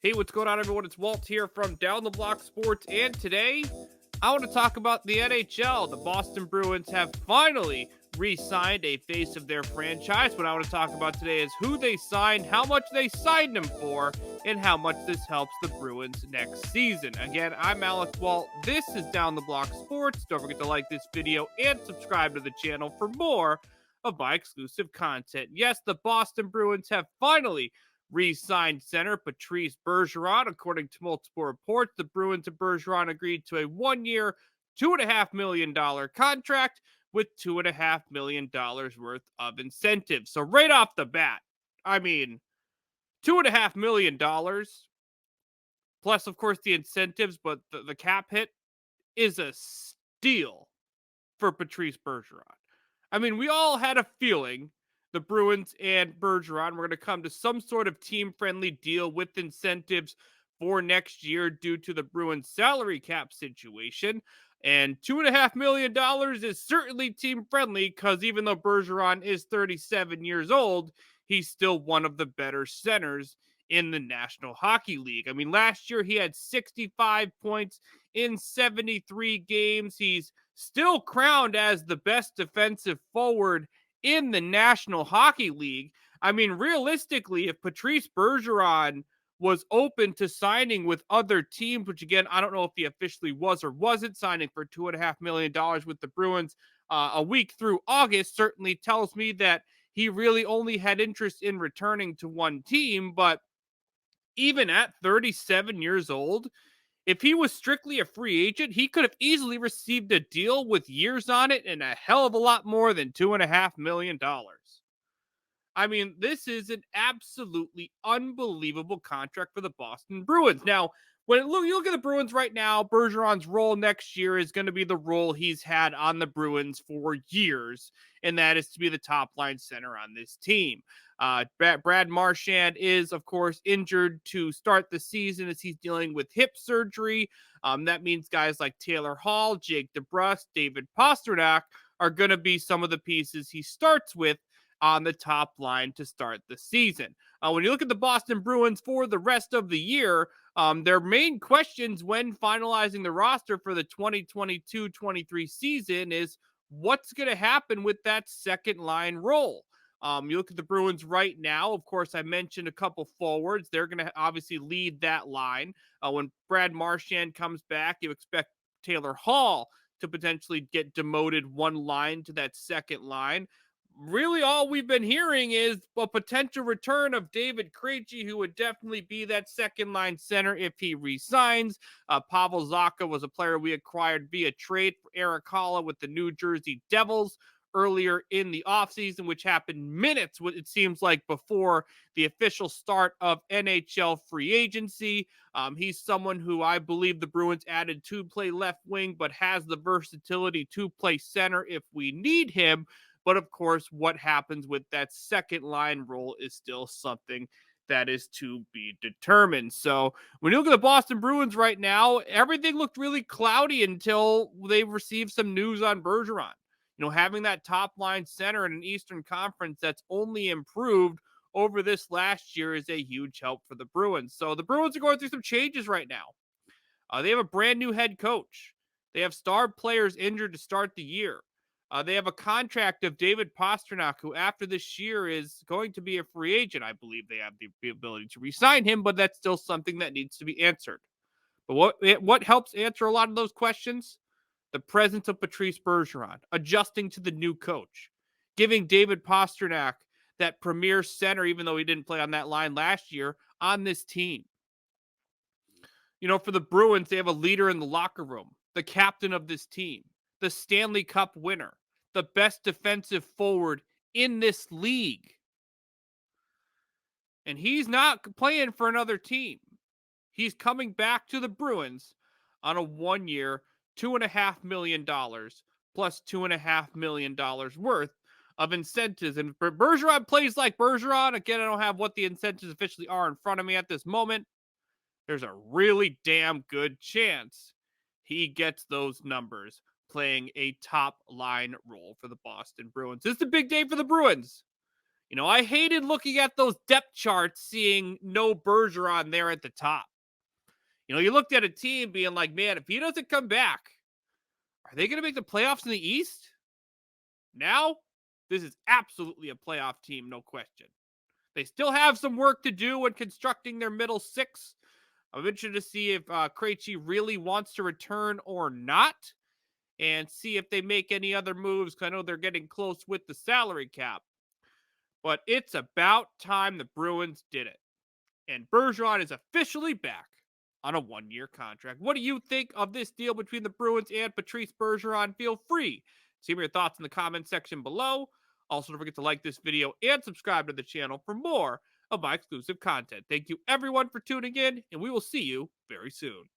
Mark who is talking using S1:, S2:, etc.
S1: Hey, what's going on, everyone? It's Walt here from Down the Block Sports, and today I want to talk about the NHL. The Boston Bruins have finally re-signed a face of their franchise. What I want to talk about today is who they signed, how much they signed him for, and how much this helps the Bruins next season. Again, I'm Alex Walt. This is Down the Block Sports. Don't forget to like this video and subscribe to the channel for more of my exclusive content. Yes, the Boston Bruins have finally re-signed center Patrice Bergeron. According to multiple reports, the Bruins and Bergeron agreed to a one-year, $2.5 million contract with $2.5 million worth of incentives. So right off the bat, I mean, $2.5 million plus, of course, the incentives, but the cap hit is a steal for Patrice Bergeron. I mean, we all had a feeling the Bruins and Bergeron were going to come to some sort of team-friendly deal with incentives for next year due to the Bruins salary cap situation. And $2.5 million is certainly team-friendly because even though Bergeron is 37 years old, he's still one of the better centers in the National Hockey League. I mean, last year he had 65 points in 73 games. He's still crowned as the best defensive forward in the National Hockey League. I mean, realistically, if Patrice Bergeron was open to signing with other teams, which again, I don't know if he officially was or wasn't signing for $2.5 million with the Bruins a week through August, certainly tells me that he really only had interest in returning to one team. But even at 37 years old, if he was strictly a free agent, he could have easily received a deal with years on it and a hell of a lot more than $2.5 million. I mean, this is an absolutely unbelievable contract for the Boston Bruins. Now, when you look at the Bruins right now, Bergeron's role next year is going to be the role he's had on the Bruins for years, and that is to be the top line center on this team. Brad Marchand is, of course, injured to start the season as he's dealing with hip surgery. That means guys like Taylor Hall, Jake DeBrusk, David Pastrnak are going to be some of the pieces he starts with on the top line to start the season. When you look at the Boston Bruins for the rest of the year, their main questions when finalizing the roster for the 2022-23 season is what's going to happen with that second line role. You look at the Bruins right now. Of course, I mentioned a couple forwards. They're going to obviously lead that line. When Brad Marchand comes back, you expect Taylor Hall to potentially get demoted one line to that second line. Really, all we've been hearing is a potential return of David Krejci, who would definitely be that second line center if he resigns. Pavel Zacha was a player we acquired via trade for Eric Holla with the New Jersey Devils earlier in the offseason, which happened minutes, it seems like, before the official start of NHL free agency. He's someone who I believe the Bruins added to play left wing, but has the versatility to play center if we need him. But of course, what happens with that second line role is still something that is to be determined. So when you look at the Boston Bruins right now, everything looked really cloudy until they received some news on Bergeron. Having that top line center in an Eastern Conference that's only improved over this last year is a huge help for the Bruins. So the Bruins are going through some changes right now. They have a brand new head coach. They have star players injured to start the year. They have a contract of David Pastrnak, who after this year is going to be a free agent. I believe they have the ability to re-sign him, but that's still something that needs to be answered. But what helps answer a lot of those questions? The presence of Patrice Bergeron, adjusting to the new coach, giving David Pastrnak that premier center, even though he didn't play on that line last year, on this team. For the Bruins, they have a leader in the locker room, the captain of this team, the Stanley Cup winner, the best defensive forward in this league. And he's not playing for another team. He's coming back to the Bruins on a 1 year, $2.5 million plus $2.5 million worth of incentives. And Bergeron plays like Bergeron. Again, I don't have what the incentives officially are in front of me at this moment. There's a really damn good chance he gets those numbers playing a top line role for the Boston Bruins. This is a big day for the Bruins. I hated looking at those depth charts, seeing no Bergeron there at the top. You looked at a team being like, man, if he doesn't come back, are they going to make the playoffs in the East? Now, this is absolutely a playoff team, no question. They still have some work to do when constructing their middle six. I'm interested to see if Krejci really wants to return or not, and see if they make any other moves. 'Cause I know they're getting close with the salary cap. But it's about time the Bruins did it. And Bergeron is officially back on a 1-year contract. What do you think of this deal between the Bruins and Patrice Bergeron? Feel free to leave your thoughts in the comment section below. Also, don't forget to like this video and subscribe to the channel for more of my exclusive content. Thank you, everyone, for tuning in, and we will see you very soon.